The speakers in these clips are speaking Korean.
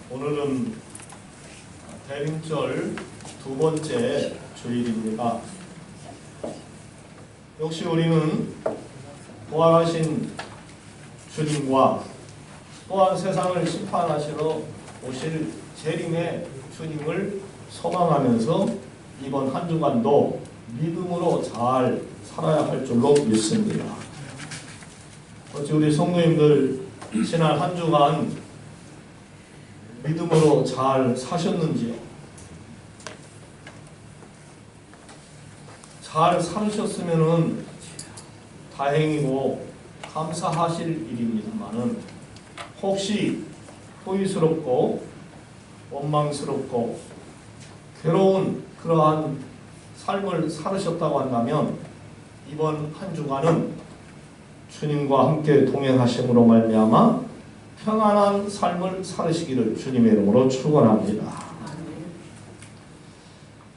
오늘은 대림절 두 번째 주일입니다. 역시 우리는 부활하신 주님과 또한 세상을 심판하시러 오실 재림의 주님을 소망하면서 이번 한 주간도 믿음으로 잘 살아야 할 줄로 믿습니다. 어찌 우리 성도님들 지난 한 주간 믿음으로 잘 사셨는지요? 잘 살으셨으면 다행이고 감사하실 일입니다만은 혹시 후회스럽고 원망스럽고 괴로운 그러한 삶을 살으셨다고 한다면 이번 한 주간은 주님과 함께 동행하심으로 말미암아 평안한 삶을 살으시기를 주님의 이름으로 축원합니다.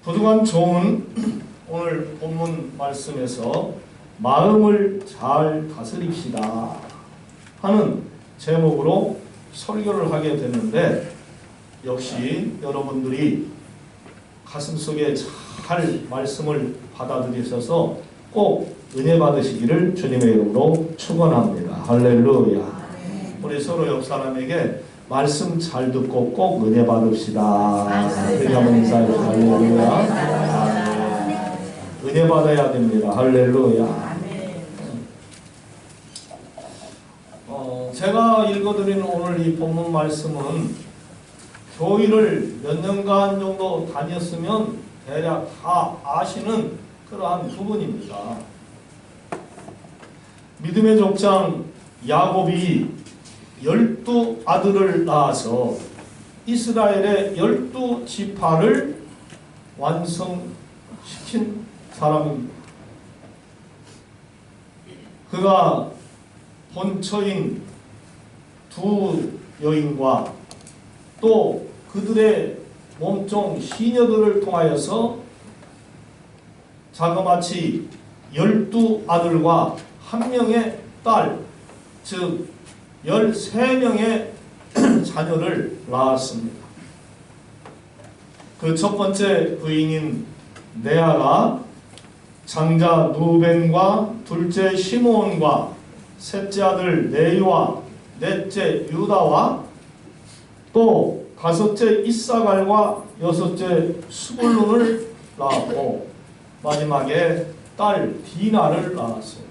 부득한 좋은 오늘 본문 말씀에서 마음을 잘 다스립시다 하는 제목으로 설교를 하게 됐는데 역시 여러분들이 가슴속에 잘 말씀을 받아들이셔서 꼭 은혜 받으시기를 주님의 이름으로 축원합니다. 할렐루야. 우리 서로 옆 사람에게 말씀 잘 듣고 꼭 은혜 받읍시다. 그렇게 한번 인사해주세요. 할렐루야. 은혜 받아야 됩니다. 할렐루야. 제가 읽어드리는 오늘 이 본문 말씀은 교회를 몇 년간 정도 다녔으면 대략 다 아시는 그러한 부분입니다. 믿음의 족장 야곱이 12 아들을 낳아서 이스라엘의 12지파를 완성시킨 사람입니다. 그가 본처인 두 여인과 또 그들의 몸종 시녀들을 통하여서 자그마치 12 아들과 한 명의 딸, 즉 13명의 자녀를 낳았습니다. 그 첫 번째 부인인 레아가 장자 누벤과 둘째 시므온과 셋째 아들 레위와 넷째 유다와 또 다섯째 이사갈과 여섯째 스불론을 낳았고 마지막에 딸 디나를 낳았어요.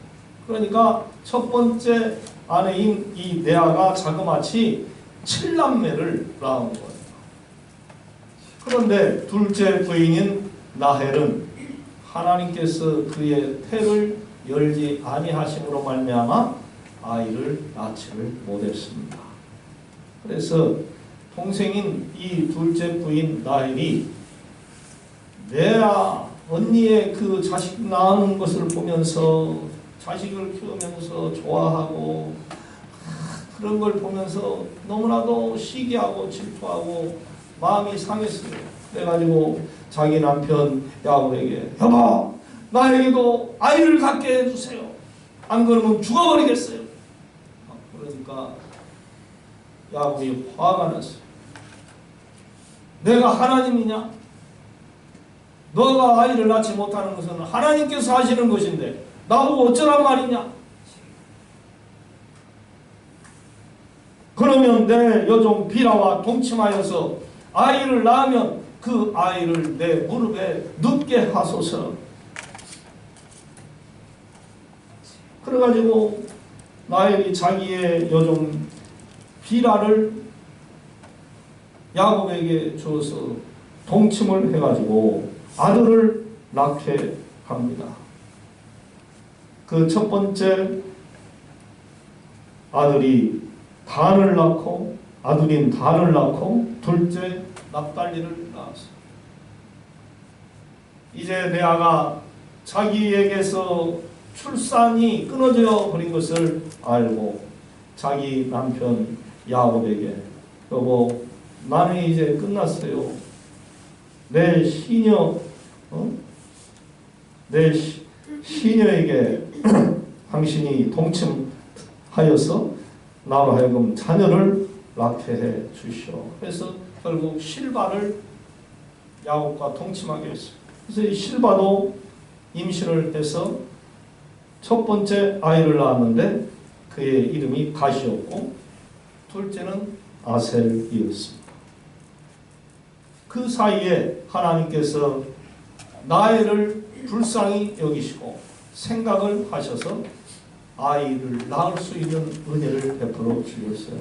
그러니까 첫 번째 아내인 이 레아가 자그마치 7남매를 낳은 거예요. 그런데 둘째 부인인 라헬은 하나님께서 그의 태를 열지 아니하심으로 말미암아 아이를 낳지를 못했습니다. 그래서 동생인 이 둘째 부인 라헬이 레아 언니의 그 자식 낳는 것을 보면서 자식을 키우면서 좋아하고 그런 걸 보면서 너무나도 시기하고 질투하고 마음이 상했어요. 그래가지고 자기 남편 야곱에게 여보 나에게도 아이를 갖게 해주세요. 안 그러면 죽어버리겠어요. 그러니까 야곱이 화가 났어요. 내가 하나님이냐? 너가 아이를 낳지 못하는 것은 하나님께서 하시는 것인데 나보고 어쩌란 말이냐? 그러면 내 여종 비라와 동침하여서 아이를 낳으면 그 아이를 내 무릎에 눕게 하소서. 그래가지고 라헬이 자기의 여종 비라를 야곱에게 주어서 동침을 해가지고 아들을 낳게 합니다. 그 첫 번째 아들이 단을 낳고 아들인 단을 낳고 둘째 납달리를 낳았어요. 이제 레아가 자기에게서 출산이 끊어져 버린 것을 알고 자기 남편 야곱에게 여보 나는 이제 끝났어요. 내 시녀 내 시녀에게 당신이 동침하여서 나로 하여금 자녀를 낳게 해 주시오. 그래서 결국 실바를 야곱과 동침하게 했어요. 그래서 이 실바도 임신을 해서 첫 번째 아이를 낳았는데 그의 이름이 갓이었고 둘째는 아셀이었습니다. 그 사이에 하나님께서 나이를 불쌍히 여기시고 생각을 하셔서 아이를 낳을 수 있는 은혜를 베풀어 주셨어요.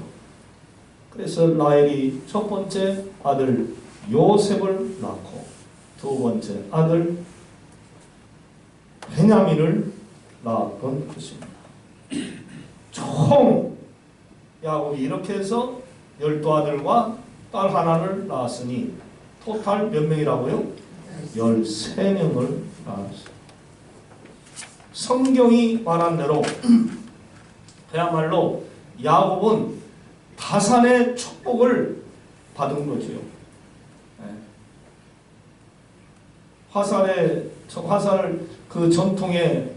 그래서 라헬이 첫 번째 아들 요셉을 낳고 두 번째 아들 베냐민을 낳은 것입니다. 총 야곱이 이렇게 해서 12아들과 딸 하나를 낳았으니 토탈 몇 명이라고요? 13명을 낳았어요. 성경이 말한 대로 그야말로 야곱은 다산의 축복을 받은 거지요. 화살을 그 전통에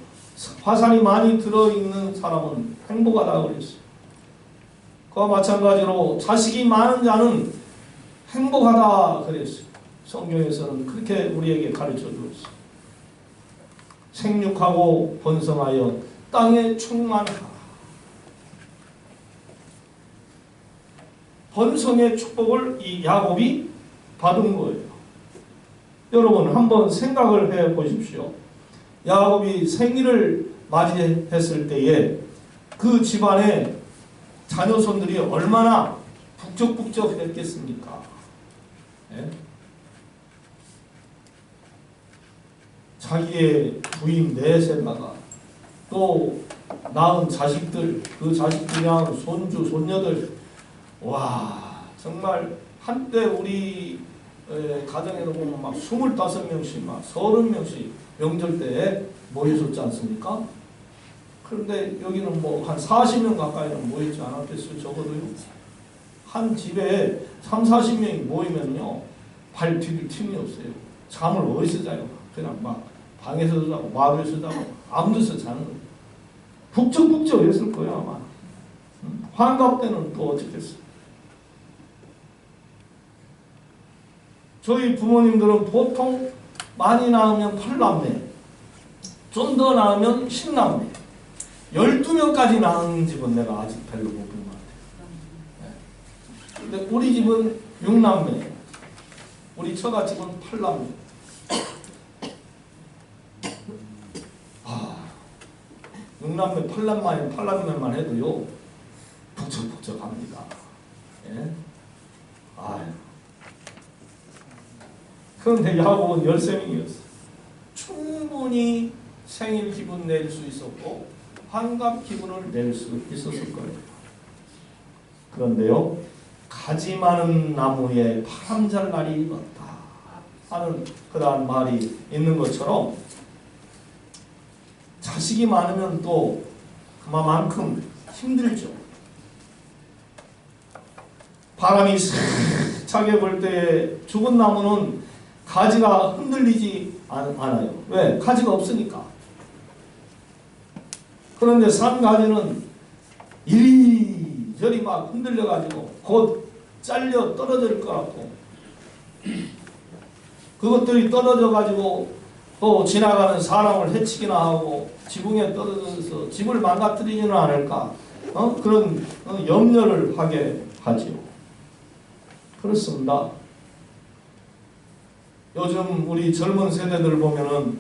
화살이 많이 들어있는 사람은 행복하다 그랬어요. 그와 마찬가지로 자식이 많은 자는 행복하다 그랬어요. 성경에서는 그렇게 우리에게 가르쳐 주었어요. 생육하고 번성하여 땅에 충만하라. 번성의 축복을 이 야곱이 받은 거예요. 여러분 한번 생각을 해 보십시오. 야곱이 생일을 맞이했을 때에 그 집안의 자녀손들이 얼마나 북적북적했겠습니까? 네? 자기의 부인 넷에다가 또 낳은 자식들, 그 자식들이랑 손주, 손녀들, 와 정말 한때 우리 가정에도 보면 막 25명씩 막 30명씩 명절 때 모였었지 않습니까? 그런데 여기는 뭐 한 40명 가까이는 모이지 않았겠어요. 적어도요. 한 집에 30-40명이 모이면요 발 디딜 틈이 없어요. 잠을 어디서 자요? 그냥 막 방에서도 자고 마루에서 자고 아무 데서 자는 거예요. 북적북적 했을 거예요 아마. 환갑 때는 또 어떻겠어요? 저희 부모님들은 보통 많이 낳으면 8남매, 좀 더 낳으면 10남매, 12명까지 낳은 집은 내가 아직 별로 못 본 것 같아요. 근데 우리 집은 6남매, 우리 처가집은 8남매. 6남매, 8남매만 해도요, 북적북적합니다. 예? 아유. 그런데 야곱은 13명이었어요. 충분히 생일 기분 낼 수 있었고 환갑 기분을 낼 수 있었을 거예요. 그런데요, 가지 많은 나무에 바람잘 날이 익었다 하는 그러한 말이 있는 것처럼 자식이 많으면 또 그만큼 힘들죠. 바람이 세차게 불 때 죽은 나무는 가지가 흔들리지 않아요. 왜? 가지가 없으니까. 그런데 산 가지는 이리저리 막 흔들려가지고 곧 잘려 떨어질 것 같고 그것들이 떨어져가지고 또 지나가는 사람을 해치기나 하고 지붕에 떨어져서 집을 망가뜨리지는 않을까 그런 염려를 하게 하지요. 그렇습니다. 요즘 우리 젊은 세대들 보면은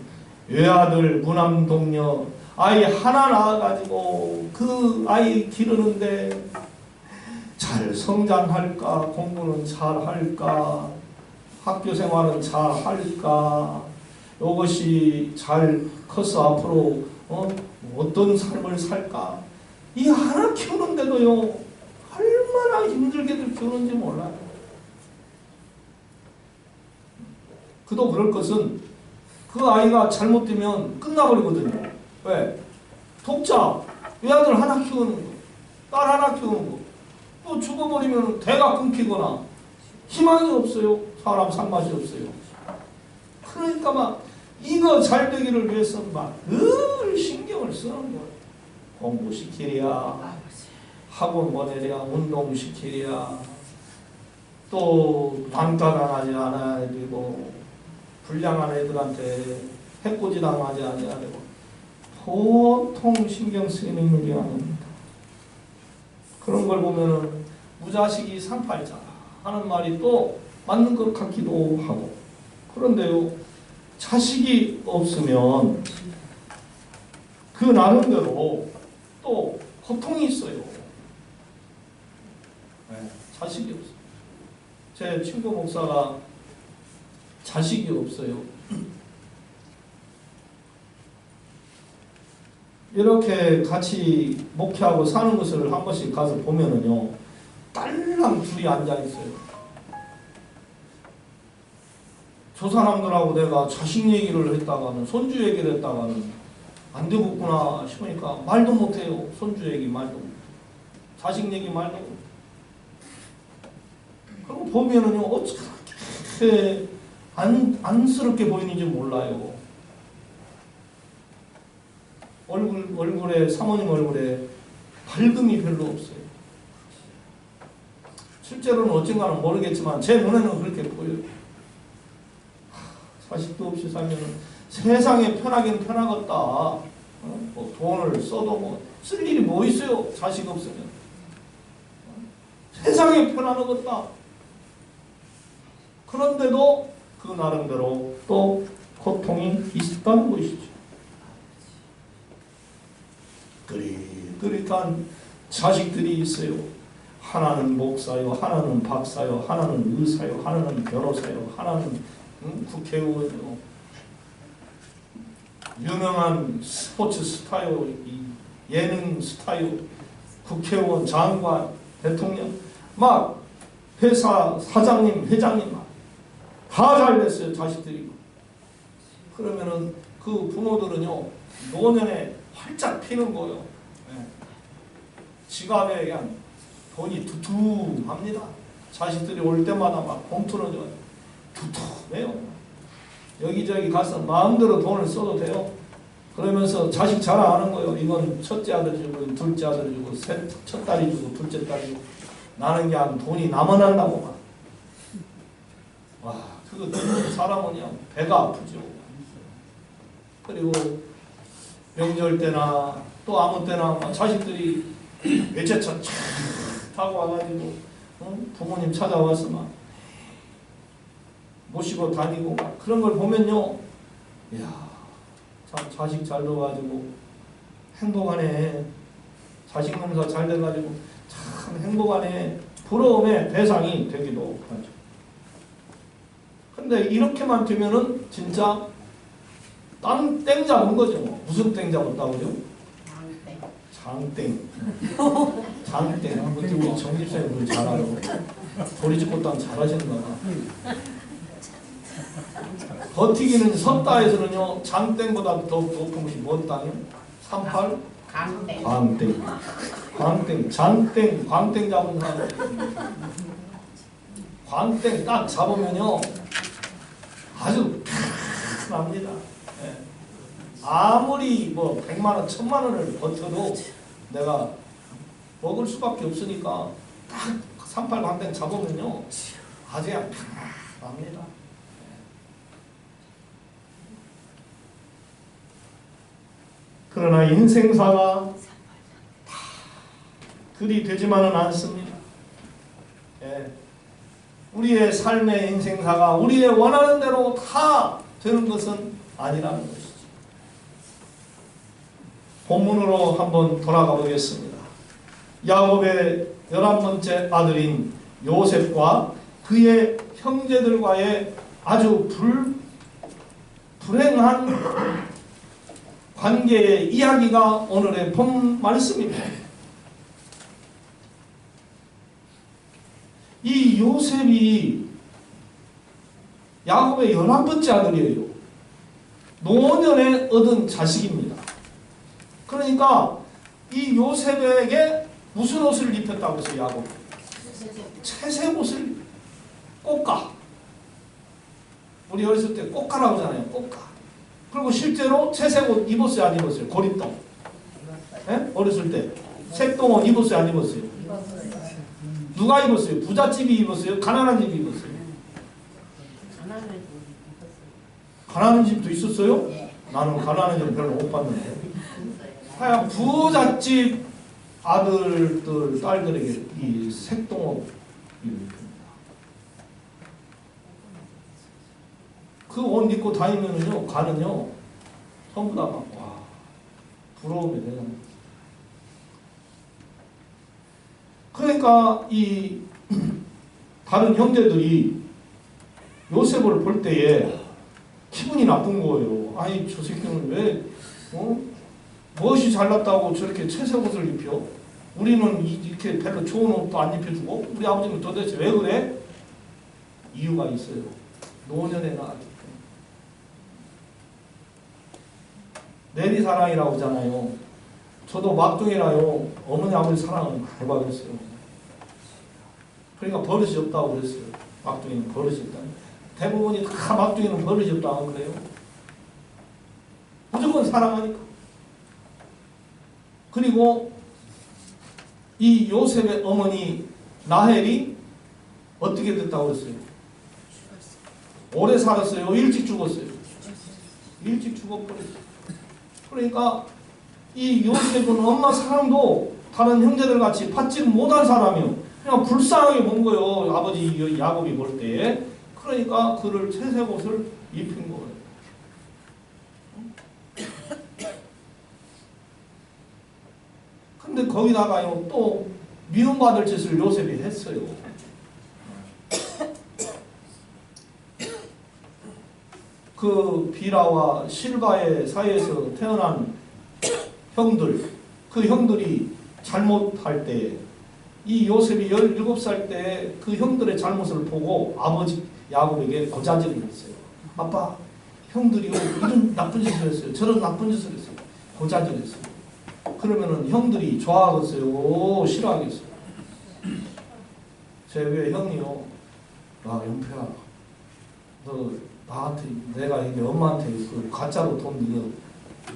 외아들, 무남동녀 아이 하나 낳아가지고 그 아이 기르는데 잘 성장할까, 공부는 잘 할까, 학교 생활은 잘 할까, 이것이 잘 커서 앞으로 어떤 삶을 살까, 이 하나 키우는데도요 얼마나 힘들게들 키우는지 몰라요. 그도 그럴 것은 그 아이가 잘못되면 끝나버리거든요. 왜? 독자, 외아들 하나 키우는 거, 딸 하나 키우는 거, 또 죽어버리면 대가 끊기거나 희망이 없어요. 사람 살맛이 없어요. 그러니까 막 이거 잘 되기를 위해서 막 늘 신경을 쓰는 거예요. 공부시키랴, 학원 보내랴, 운동시키랴, 또 반가당하지 않아야 되고, 불량한 애들한테 해코지 당하지 않아야 되고, 보통 신경 쓰이는 일이 아닙니다. 그런 걸 보면은 무자식이 상팔자라 하는 말이 또 맞는 것 같기도 하고, 그런데요, 자식이 없으면 그 나름대로 또 고통이 있어요. 네, 자식이 없어요. 제 친구 목사가 자식이 없어요. 이렇게 같이 목회하고 사는 것을 한 번씩 가서 보면은요, 딸랑 둘이 앉아있어요. 저 사람들하고 내가 자식 얘기를 했다가는, 손주 얘기를 했다가는 안 되겠구나 싶으니까 말도 못해요. 손주 얘기 말도 못해요. 자식 얘기 말도 못해요. 그리고 보면은요, 어떻게 안쓰럽게 보이는지 몰라요. 얼굴에, 사모님 얼굴에 밝음이 별로 없어요. 실제로는 어쩐가는 모르겠지만 제 눈에는 그렇게 보여요. 자식도 없이 살면 세상에 편하긴 편하겠다. 뭐 돈을 써도 뭐 쓸 일이 뭐 있어요. 자식 없으면. 세상에 편하겠다. 그런데도 그 나름대로 또 고통이 있다는 것이죠. 그릿한 자식들이 있어요. 하나는 목사요, 하나는 박사요, 하나는 의사요, 하나는 변호사요, 하나는 국회의원이요, 유명한 스포츠 스타요, 예능 스타요, 국회의원, 장관, 대통령, 막 회사 사장님, 회장님 다 잘 됐어요. 자식들이. 그러면은 그 부모들은요, 노년에 활짝 피는 거예요. 네. 지갑에 그냥 돈이 두툼합니다. 자식들이 올 때마다 막 봉투는 두툼해요. 여기저기 가서 마음대로 돈을 써도 돼요. 그러면서 자식 자랑하는 거예요. 이건 첫째 아들 주고, 둘째 아들 주고, 첫 딸이 주고, 둘째 딸이 주고. 나는 그냥 돈이 남아난다고 막. 와, 그거 듣는 사람은 그냥 배가 아프죠. 그리고 명절 때나 또 아무 때나 자식들이 외제차 타고 와가지고 부모님 찾아와서 막 모시고 다니고 막 그런 걸 보면요, 이야, 참 자식 잘 둬가지고 행복하네. 자식 농사 잘 돼가지고 참 행복하네. 부러움의 대상이 되기도 하죠. 근데 이렇게만 되면은 진짜 땡 잡은 거죠. 뭐. 무슨 땡 잡았다고요? 장땡. 장땡. 어떻게 우리 정집사님 그걸 잘 알아. 도리지 꽃당 잘하시는가 봐. 버티기는 섰다에서는요, 장땡보다 더 높은 것이 뭔 땅이요? 38? 광땡. 광땡. 장땡, 광땡 잡은 사람. 광땡 딱 잡으면요, 아주 납니다. 네. 아무리 뭐 100만원, 1000만원을 버텨도 내가 먹을 수밖에 없으니까 딱 38 광땡 잡으면요, 아주 그냥 납니다. 그러나 인생사가 다 그리 되지만은 않습니다. 예. 우리의 삶의 인생사가 우리의 원하는 대로 다 되는 것은 아니라는 것이죠. 본문으로 한번 돌아가 보겠습니다. 야곱의 11번째 아들인 요셉과 그의 형제들과의 아주 불행한 관계의 이야기가 오늘의 본 말씀입니다. 이 요셉이 야곱의 11번째 아들이에요. 노년에 얻은 자식입니다. 그러니까 이 요셉에게 무슨 옷을 입혔다고 해서 야곱? 채색 옷을, 꽃가. 우리 어렸을 때 꽃가라고 하잖아요. 꽃가. 그리고 실제로 채색 옷 입었어요? 안 입었어요? 고립동. 네? 어렸을 때 색동옷 입었어요? 안 입었어요? 누가 입었어요? 부잣집이 입었어요? 가난한 집이 입었어요? 가난한 집도 있었어요? 나는 가난한 집 별로 못 봤는데. 하여간 부잣집 아들들, 딸들에게 이 색동업 입힙니다. 그 옷 입고 다니면은요, 가는요, 전부 다 막, 와, 부러움이 되는 거예요. 그러니까 이 다른 형제들이 요셉을 볼 때에 기분이 나쁜 거예요. 아니, 저 새끼는 왜, 무엇이 잘났다고 저렇게 채색 옷을 입혀? 우리는 이렇게 별로 좋은 옷도 안 입혀주고, 우리 아버지는 도대체 왜 그래? 이유가 있어요. 노년에 나왔기 때문에. 내리사랑이라고 하잖아요. 저도 막둥이라요. 어머니 아버지 사랑을 많이 받았어요. 그러니까 버릇이 없다고 그랬어요. 막둥이는 버릇이 없다. 대부분이 다 막둥이는 버릇이 없다고 그래요. 무조건 사랑하니까. 그리고 이 요셉의 어머니 라헬이 어떻게 됐다고 그랬어요? 오래 살았어요? 일찍 죽었어요? 일찍 죽어버렸어요. 그러니까 이 요셉은 엄마 사랑도 다른 형제들 같이 받지를 못한 사람이요. 그냥 불쌍하게 본 거예요. 아버지 야곱이 볼 때. 그러니까 그를 채색 옷을 입힌 거예요. 근데 거기다가요, 또 미움받을 짓을 요셉이 했어요. 그 비라와 실바의 사이에서 태어난 형들, 그 형들이 잘못할 때, 이 요셉이 17살 때 그 형들의 잘못을 보고 아버지 야곱에게 고자질을 했어요. 아빠, 형들이요, 이런 나쁜 짓을 했어요. 저런 나쁜 짓을 했어요. 고자질을 했어요. 그러면은 형들이 좋아하겠어요? 싫어하겠어요? 제 왜 형이요, 야, 영표야, 너 나한테, 내가 이게 엄마한테 그 가짜로 돈 이거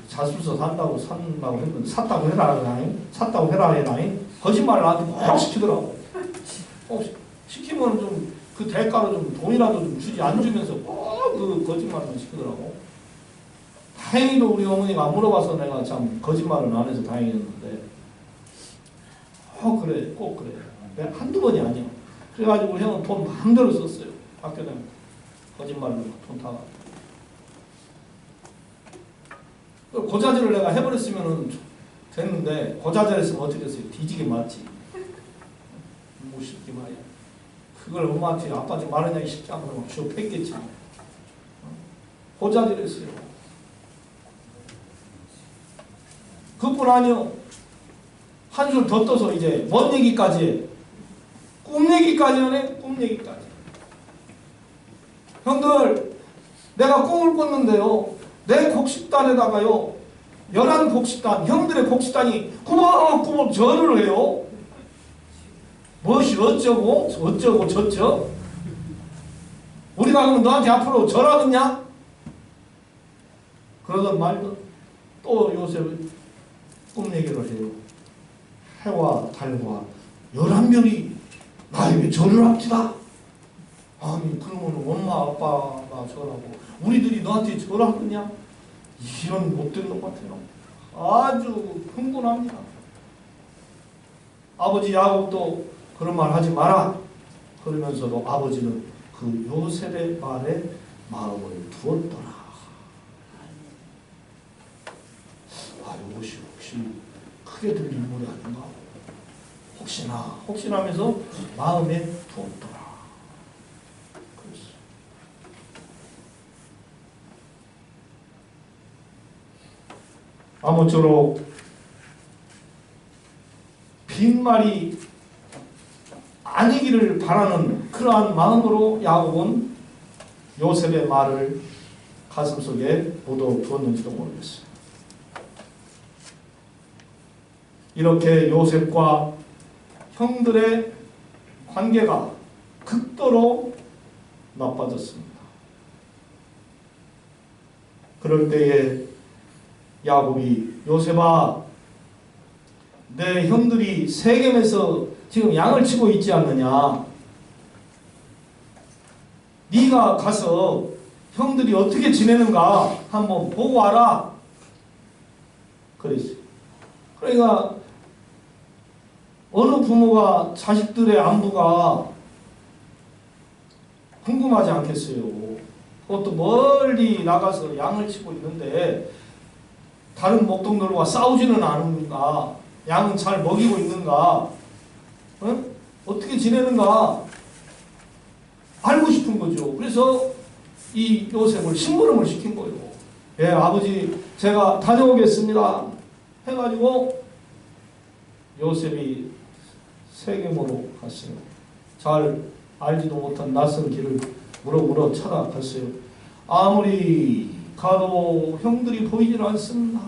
자술서 산다고 했는데 샀다고 해라, 샀다고 해라, 거짓말을 나한테 꼭 시키더라고. 시키면 좀 그 대가로 좀 돈이라도 좀 주지, 안 주면서 꼭 그 거짓말만 시키더라고. 다행히도 우리 어머니가 안 물어봐서 내가 참 거짓말을 안 해서 다행이었는데, 그래, 꼭 그래. 한두 번이 아니야. 그래가지고 형은 돈 마음대로 썼어요. 학교 다니면서. 거짓말로 돈 타가. 고자질을 내가 해버렸으면 됐는데, 고자질 했으면 어떻게 했어요? 뒤지게 맞지. 뭐 쉽게 말이야. 그걸 엄마한테 아빠한테 말하냐기 쉽지 않고 막 줬겠지. 고자질 했어요. 그뿐 아니요. 한술 더 떠서 이제 뭔 얘기까지 해? 꿈 얘기까지 하네? 꿈 얘기까지. 형들, 내가 꿈을 꿨는데요, 내 곡식단에다가요, 11 곡식단, 형들의 곡식단이 꾸벅꾸벅 절을 해요. 무엇이 어쩌고 저쩌고. 우리가 그러면 너한테 앞으로 절하겠냐? 그러던 말던 또 요셉은 꿈 얘기를 해요. 해와 달과 11명이 나에게 절을 합시다. 아니, 그러면 엄마 아빠가 절하고 우리들이 너한테 절하겠냐? 이런 못된 것 같아요. 아주 흥분합니다. 아버지 야곱도 그런 말 하지 마라. 그러면서도 아버지는 그 요셉의 말에 마음을 두었더라. 이것이 혹시 크게 들린 물이 아닌가? 혹시나 하면서 마음에 두었더라. 그랬어요. 아무쪼록 빈말이 아니기를 바라는 그러한 마음으로 야곱은 요셉의 말을 가슴속에 묻어두었는지도 모르겠어요. 이렇게 요셉과 형들의 관계가 극도로 나빠졌습니다. 그럴 때에 야곱이, 요셉아, 내 형들이 세겜에서 지금 양을 치고 있지 않느냐. 네가 가서 형들이 어떻게 지내는가 한번 보고 와라. 그랬어요. 그러니까 어느 부모가 자식들의 안부가 궁금하지 않겠어요. 그것도 멀리 나가서 양을 치고 있는데 다른 목동들과 싸우지는 않은가, 양은 잘 먹이고 있는가, 어떻게 지내는가 알고 싶은 거죠. 그래서 이 요셉을 심부름을 시킨 거예요. 예, 아버지 제가 다녀오겠습니다 해가지고 요셉이 세겜으로 갔어요. 잘 알지도 못한 낯선 길을 물어 찾아갔어요. 아무리 가도 형들이 보이질 않습니다.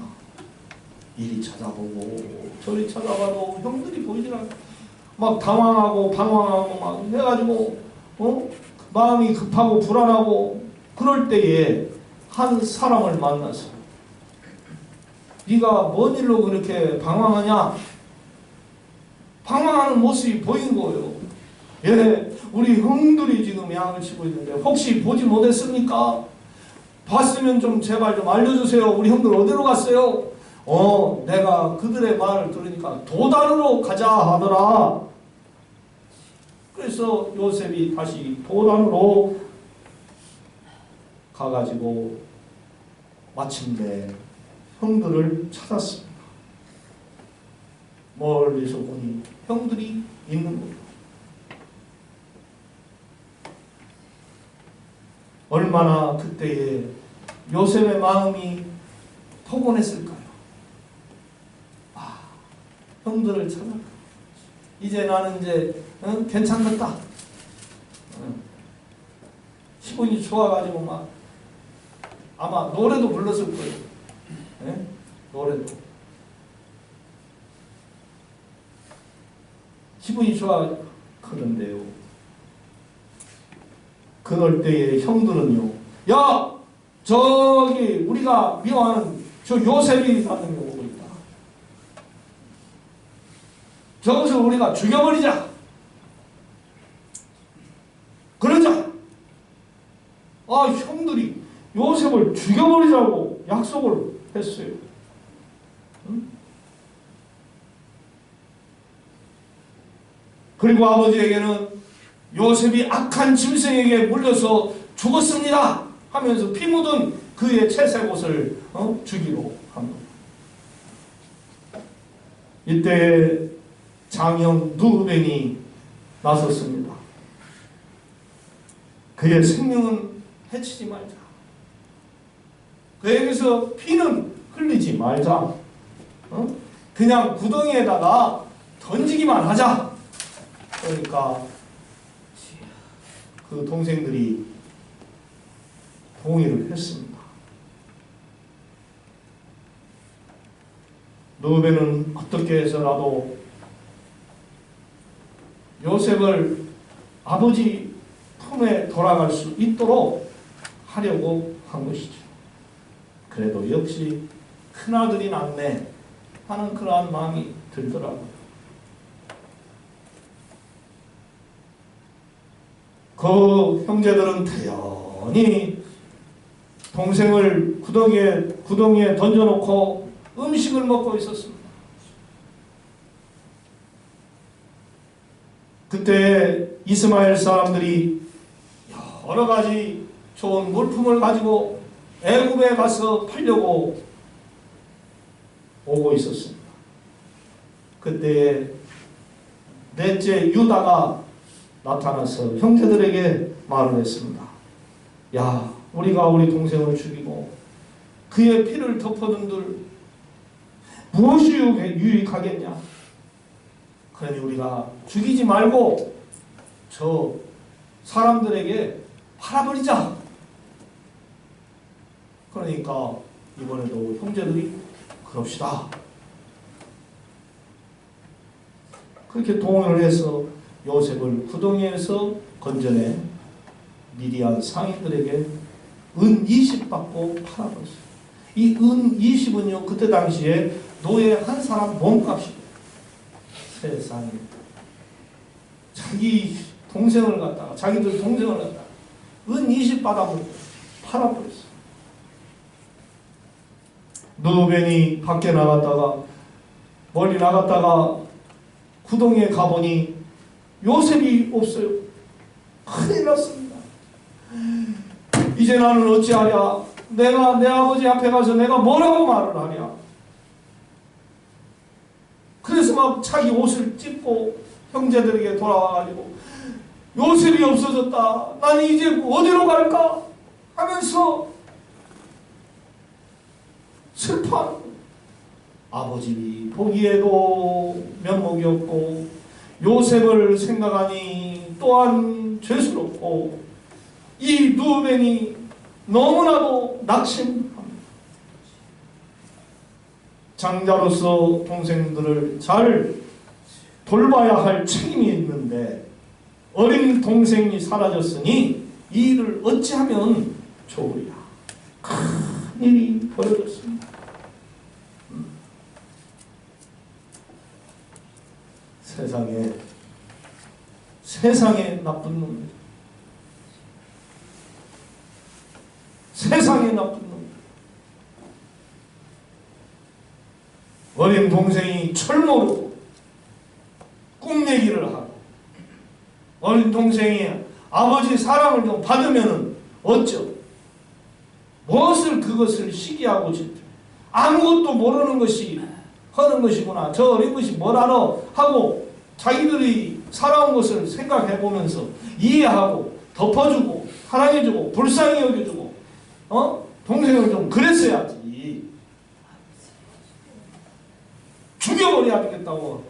이리 찾아보고 저리 찾아가도 형들이 보이질 않고 막 당황하고 방황하고 막 해가지고 마음이 급하고 불안하고 그럴 때에 한 사람을 만나서 네가 뭔 일로 그렇게 방황하냐? 방황하는 모습이 보인 거예요. 예, 우리 형들이 지금 양을 치고 있는데 혹시 보지 못했습니까? 봤으면 좀 제발 좀 알려주세요. 우리 형들 어디로 갔어요? 내가 그들의 말을 들으니까 도단으로 가자 하더라. 그래서 요셉이 다시 도단으로 가가지고 마침내 형들을 찾았습니다. 멀리서 보니 형들이 있는 거예요. 얼마나 그때에 요셉의 마음이 포근했을까요? 형들을 찾아. 이제 나는 이제 괜찮겠다. 기분이 좋아가지고 막 아마 노래도 불렀을 거예요. 네? 노래도. 기분이 좋아하는데요. 그럴 때에 형들은요. 야! 저기 우리가 미워하는 저 요셉이 하는 게 오고 있다. 저것을 우리가 죽여버리자. 그러자. 형들이 요셉을 죽여버리자고 약속을 했어요. 응? 그리고 아버지에게는 요셉이 악한 짐승에게 물려서 죽었습니다 하면서 피 묻은 그의 채색옷을 주기로 합니다. 이때 장형 누벤이 나섰습니다. 그의 생명은 해치지 말자. 그에게서 피는 흘리지 말자. 그냥 구덩이에다가 던지기만 하자. 그러니까 그 동생들이 동의를 했습니다. 르우벤은 어떻게 해서라도 요셉을 아버지 품에 돌아갈 수 있도록 하려고 한 것이죠. 그래도 역시 큰아들이 낫네 하는 그러한 마음이 들더라고요. 그 형제들은 태연히 동생을 구덩이에 던져놓고 음식을 먹고 있었습니다. 그때 이스마엘 사람들이 여러 가지 좋은 물품을 가지고 애굽에 가서 팔려고 오고 있었습니다. 그때 넷째 유다가 나타나서 형제들에게 말을 했습니다. 야, 우리가 우리 동생을 죽이고 그의 피를 덮어둔들 무엇이 유익하겠냐? 그러니 우리가 죽이지 말고 저 사람들에게 팔아버리자. 그러니까 이번에도 형제들이 그럽시다. 그렇게 동의를 해서 요셉을 구덩이에서 건져내 미디안 상인들에게 은 20 받고 팔아버렸어요. 이 은 20은요, 그때 당시에 노예 한 사람 몸값이에요. 세상에. 자기 동생을 갖다가 자기들 동생을 갖다가 은 20 받아먹고 팔아버렸어. 르우벤이 밖에 나갔다가 멀리 나갔다가 구덩이에 가보니 요셉이 없어요. 큰일 났습니다. 이제 나는 어찌하랴? 내가 내 아버지 앞에 가서 내가 뭐라고 말을 하랴? 그래서 막 자기 옷을 찢고 형제들에게 돌아와가지고 요셉이 없어졌다. 나는 이제 어디로 갈까? 하면서 슬퍼하는 거예요. 아버지 보기에도 면목이 없고 요셉을 생각하니 또한 죄스럽고 이 르우벤이 너무나도 낙심합니다. 장자로서 동생들을 잘 돌봐야 할 책임이 있는데 어린 동생이 사라졌으니 이 일을 어찌하면 좋으랴. 큰일이 벌어졌습니다. 세상에 나쁜 놈들, 세상에 나쁜 놈들. 어린 동생이 철모르고 꿈 얘기를 하고 어린 동생이 아버지 사랑을 좀 받으면은 어쩌? 무엇을 그것을 시기하고 질투? 아무것도 모르는 것이 하는 것이구나. 저 어린 것이 뭘 알아? 하고 자기들이 살아온 것을 생각해 보면서 이해하고 덮어주고 사랑해주고 불쌍히 여겨주고 동생을 좀 그랬어야지. 죽여버려야 되겠다고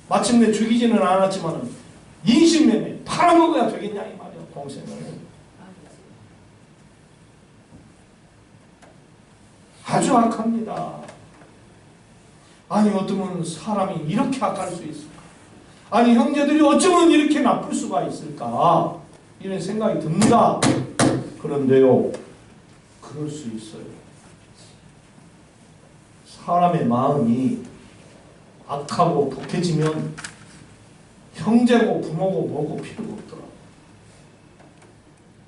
마침내 죽이지는 않았지만 인신매매 팔아먹어야 되겠냐 이 말이야. 동생을 아주 악합니다. 아니 어쩌면 사람이 이렇게 악할 수 있을까? 아니 형제들이 어쩌면 이렇게 나쁠 수가 있을까? 이런 생각이 듭니다. 그런데요, 그럴 수 있어요. 사람의 마음이 악하고 독해지면 형제고 부모고 뭐고 필요가 없더라.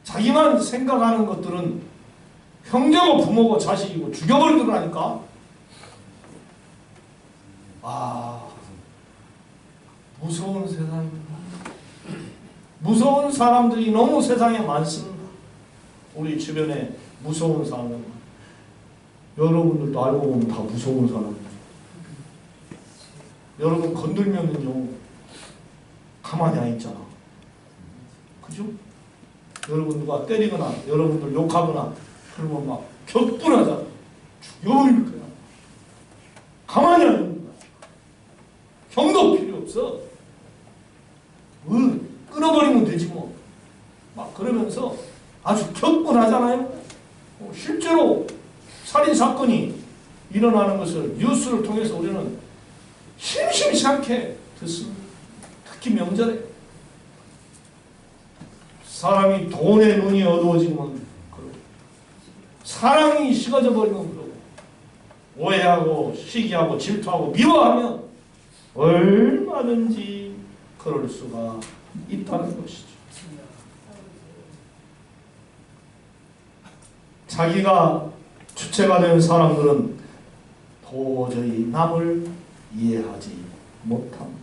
자기만 생각하는 것들은 형제고 부모고 자식이고 죽여버리더라니까. 무서운 세상입니다. 무서운 사람들이 너무 세상에 많습니다. 우리 주변에 무서운 사람, 여러분들도 알고 보면 다 무서운 사람이에요. 여러분 건들면은요 가만히 안 있잖아. 그죠? 여러분 누가 때리거나 여러분들 욕하거나 그러면 막 격분하잖아. 죽여버릴 거야. 가만히 안 있는 거야. 형도 필요 없어. 끊어버리면 되지 뭐. 막 그러면서 아주 격분하잖아요. 실제로 살인사건이 일어나는 것을 뉴스를 통해서 우리는 심심치 않게 듣습니다. 특히 명절에 사람이 돈에 눈이 어두워지면 그러고 사랑이 식어져 버리면 그러고 오해하고 시기하고 질투하고 미워하면 얼마든지 그럴 수가 있다는 것이죠. 자기가 주체가 된 사람들은 도저히 남을 이해하지 못합니다.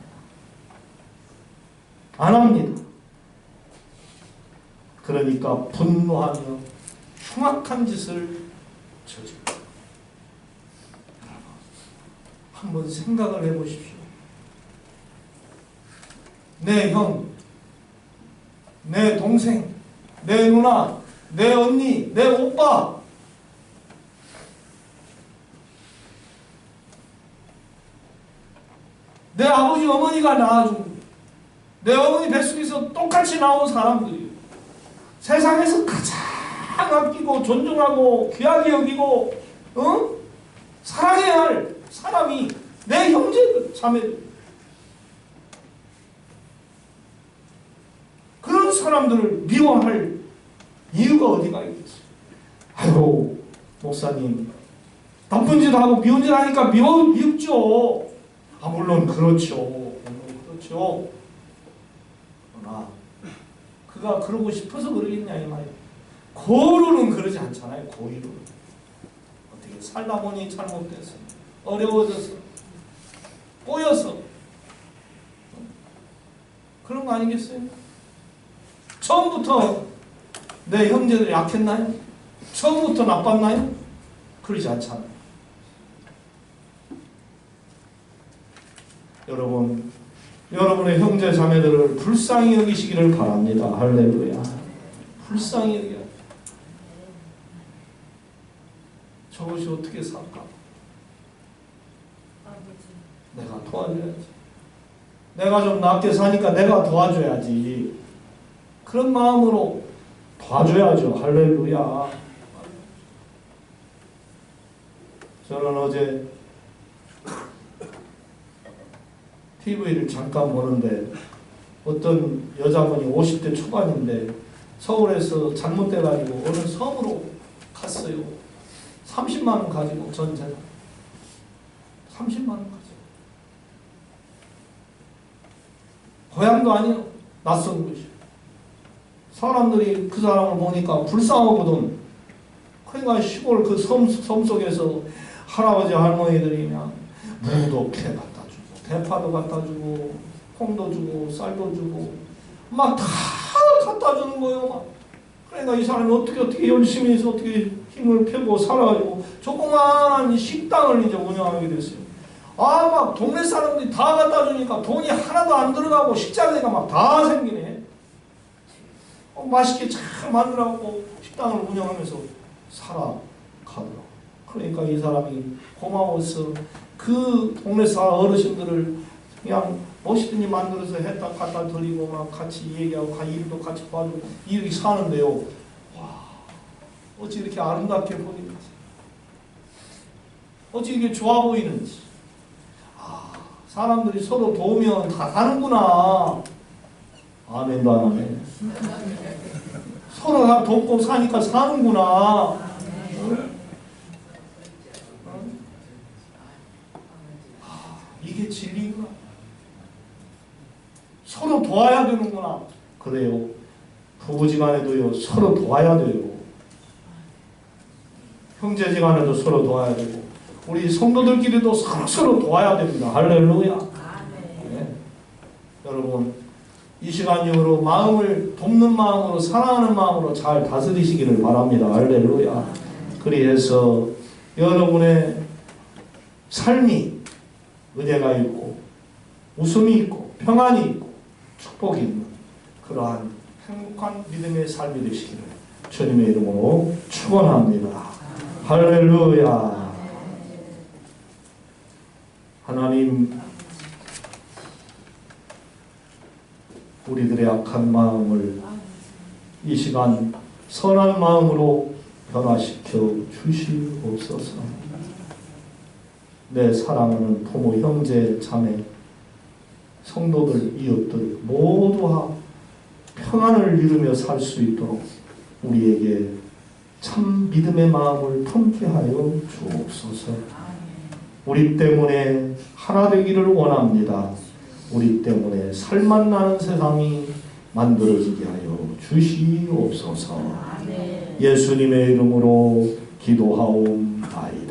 안 합니다. 그러니까 분노하며 흉악한 짓을 저집니다. 여러분, 한번 생각을 해보십시오. 내 형, 내 동생, 내 누나, 내 언니, 내 오빠, 내 아버지 어머니가 낳아준 내 어머니 뱃속에서 똑같이 나온 사람들이 세상에서 가장 아끼고 존중하고 귀하게 여기고 사랑해야 할 사람이 내 형제들, 자매들. 그런 사람들을 미워할 이유가 어디가 있겠어요? 아이고 목사님 나쁜 짓 하고 미운 짓 하니까 미웠죠. 물론 그렇죠. 물론 그렇죠. 그러나 그가 그러고 싶어서 그러겠냐 이 말이에요. 고의로는 그러지 않잖아요. 고의로는. 어떻게 살다 보니 잘못돼서 어려워져서 꼬여서 그런 거 아니겠어요? 처음부터 내 형제들이 약했나요? 처음부터 나빴나요? 그러지 않잖아요. 여러분의 형제 자매들을 불쌍히 여기시기를 바랍니다. 할렐루야. 불쌍히 여겨. 저것이 어떻게 살까? 내가 도와줘야지. 내가 좀 낫게 사니까 내가 도와줘야지. 그런 마음으로 도와줘야죠. 할렐루야. 저는 어제 TV를 잠깐 보는데 어떤 여자분이 50대 초반인데 서울에서 잘못돼가지고 어느 섬으로 갔어요. 30만 원 가지고 전재산 30만 원 가지고 고향도 아니요. 낯선 곳이요. 사람들이 그 사람을 보니까 불쌍하거든. 그러니까 시골 그 섬 속에서 할아버지 할머니들이 그냥 무도 캐 갖다 주고 대파도 갖다 주고 콩도 주고 쌀도 주고 막 다 갖다 주는 거예요. 막. 그러니까 이 사람이 어떻게 열심히 해서 어떻게 힘을 펴고 살아가지고 조그마한 식당을 이제 운영하게 됐어요. 막 동네 사람들이 다 갖다 주니까 돈이 하나도 안 들어가고 식자재가 막 다 생기네. 맛있게 잘 만들어갖고 식당을 운영하면서 살아가더라고. 그러니까 이 사람이 고마워서 그 동네 사람 어르신들을 그냥 멋있든지 만들어서 했다 갖다 드리고 막 같이 얘기하고 일도 같이 봐주고 이렇게 사는데요. 와, 어찌 이렇게 아름답게 보이는지, 어찌 이게 좋아 보이는지. 사람들이 서로 도우면 다 사는구나. 아멘도 안 하네. 서로 다 돕고 사니까 사는구나. 이게 진리구나. 서로 도와야 되는구나. 그래요. 부부지간에도요 서로 도와야 돼요. 형제지간에도 서로 도와야 되고 우리 성도들끼리도 서로 도와야 됩니다. 할렐루야. 네. 여러분 이 시간 이후로 마음을 돕는 마음으로 사랑하는 마음으로 잘 다스리시기를 바랍니다. 할렐루야. 그리해서 여러분의 삶이 은혜가 있고 웃음이 있고 평안이 있고 축복이 있는 그러한 행복한 믿음의 삶이 되시기를 주님의 이름으로 축원합니다. 할렐루야. 하나님 우리들의 악한 마음을 이 시간 선한 마음으로 변화시켜 주시옵소서. 내 사랑하는 부모, 형제, 자매, 성도들, 이웃들 모두와 평안을 이루며 살 수 있도록 우리에게 참 믿음의 마음을 품게 하여 주옵소서. 우리 때문에 하나 되기를 원합니다. 우리 때문에 살맛 나는 세상이 만들어지게 하여 주시옵소서. 예수님의 이름으로 기도하옵나이다.